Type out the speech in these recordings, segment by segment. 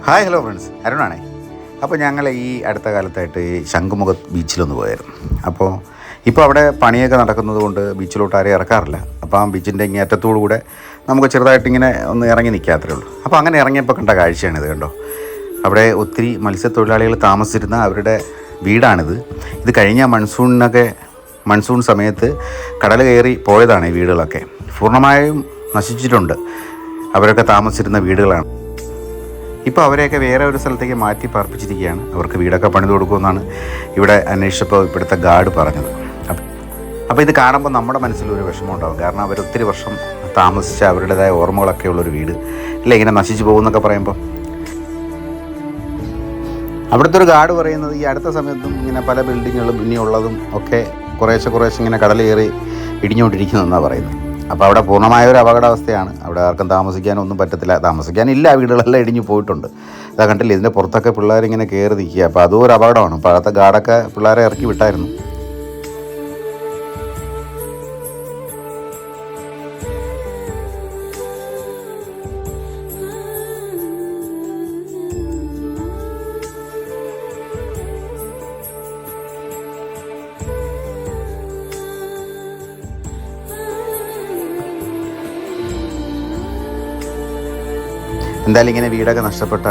Hi hello friends, അരുണാണേ. അപ്പോൾ ഞങ്ങൾ ഈ അടുത്ത കാലത്തായിട്ട് ഈ ശംഖുമുഖ ബീച്ചിലൊന്ന് പോയായിരുന്നു. ഇപ്പോൾ അവിടെ പണിയൊക്കെ നടക്കുന്നത് കൊണ്ട് ബീച്ചിലോട്ട് ആരെയും ഇറക്കാറില്ല. അപ്പോൾ ആ ബീച്ചിൻ്റെ ഇങ്ങേറ്റത്തോടു കൂടെ നമുക്ക് ചെറുതായിട്ടിങ്ങനെ ഒന്ന് ഇറങ്ങി നിൽക്കാത്രേ ഉള്ളൂ. അപ്പോൾ അങ്ങനെ ഇറങ്ങിയപ്പോൾ കണ്ട കാഴ്ചയാണിത്. കണ്ടോ, അവിടെ ഒത്തിരി മത്സ്യത്തൊഴിലാളികൾ താമസിച്ചിരുന്ന അവരുടെ വീടാണിത്. ഇത് കഴിഞ്ഞ മൺസൂൺ സമയത്ത് കടൽ കയറി പോയതാണ് ഈ വീടുകളൊക്കെ. പൂർണ്ണമായും നശിച്ചിട്ടുണ്ട്. അവരൊക്കെ താമസിച്ചിരുന്ന വീടുകളാണ്. ഇപ്പോൾ അവരെയൊക്കെ വേറെ ഒരു സ്ഥലത്തേക്ക് മാറ്റി പാർപ്പിച്ചിരിക്കുകയാണ്. അവർക്ക് വീടൊക്കെ പണിത് കൊടുക്കുമെന്നാണ് ഇവിടെ അന്വേഷിച്ചപ്പോൾ ഇവിടുത്തെ ഗാർഡ് പറഞ്ഞത്. അപ്പോൾ ഇത് കാണുമ്പോൾ നമ്മുടെ മനസ്സിലൊരു വിഷമം ഉണ്ടാകും. കാരണം അവരൊത്തിരി വർഷം താമസിച്ച അവരുടേതായ ഓർമ്മകളൊക്കെ ഉള്ളൊരു വീട് അല്ലേ ഇങ്ങനെ നശിച്ചു പോകുമെന്നൊക്കെ പറയുമ്പോൾ. അവിടുത്തെ ഒരു ഗാർഡ് പറയുന്നത് ഈ അടുത്ത സമയത്തും ഇങ്ങനെ പല ബിൽഡിങ്ങുകളും ഇനിയുള്ളതും ഒക്കെ കുറേശ്ശെ ഇങ്ങനെ കടൽ കയറി ഇടിഞ്ഞുകൊണ്ടിരിക്കുന്നതെന്നാണ് പറയുന്നത്. അപ്പോൾ അവിടെ പൂർണ്ണമായ ഒരു അപകടാവസ്ഥയാണ്. അവിടെ ആർക്കും താമസിക്കാനൊന്നും പറ്റത്തില്ല. താമസിക്കാനില്ല, വീടുകളെല്ലാം ഇടിഞ്ഞു പോയിട്ടുണ്ട്. അതാ കണ്ടില്ല, ഇതിൻ്റെ പുറത്തൊക്കെ പിള്ളേരിങ്ങനെ കയറി നിൽക്കുക. അപ്പോൾ അതും ഒരു അപകടമാണ്. അപ്പോൾ അവിടുത്തെ ഗാർഡൊക്കെ പിള്ളേരെ ഇറക്കി വിട്ടായിരുന്നു. എന്തായാലും ഇങ്ങനെ വീടൊക്കെ നഷ്ടപ്പെട്ട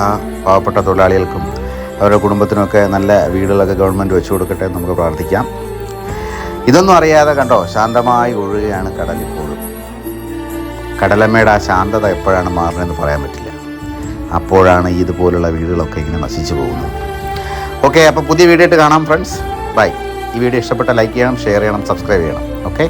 ആ പാവപ്പെട്ട തൊഴിലാളികൾക്കും അവരുടെ കുടുംബത്തിനുമൊക്കെ നല്ല വീടുകളൊക്കെ ഗവൺമെൻറ് വെച്ചു കൊടുക്കട്ടെ എന്ന് നമുക്ക് പ്രാർത്ഥിക്കാം. ഇതൊന്നും അറിയാതെ കണ്ടോ, ശാന്തമായി ഒഴുകുകയാണ് കടലിപ്പോഴും. കടലമ്മയുടെ ആ ശാന്തത എപ്പോഴാണ് മാറുന്നതെന്ന് പറയാൻ പറ്റില്ല. അപ്പോഴാണ് ഇതുപോലുള്ള വീടുകളൊക്കെ ഇങ്ങനെ നശിച്ചു പോകുന്നത്. ഓക്കെ, അപ്പോൾ പുതിയ വീഡിയോ ആയിട്ട് കാണാം ഫ്രണ്ട്സ്. ബൈ. ഈ വീഡിയോ ഇഷ്ടപ്പെട്ട ലൈക്ക് ചെയ്യണം, ഷെയർ ചെയ്യണം, സബ്സ്ക്രൈബ് ചെയ്യണം. ഓക്കെ.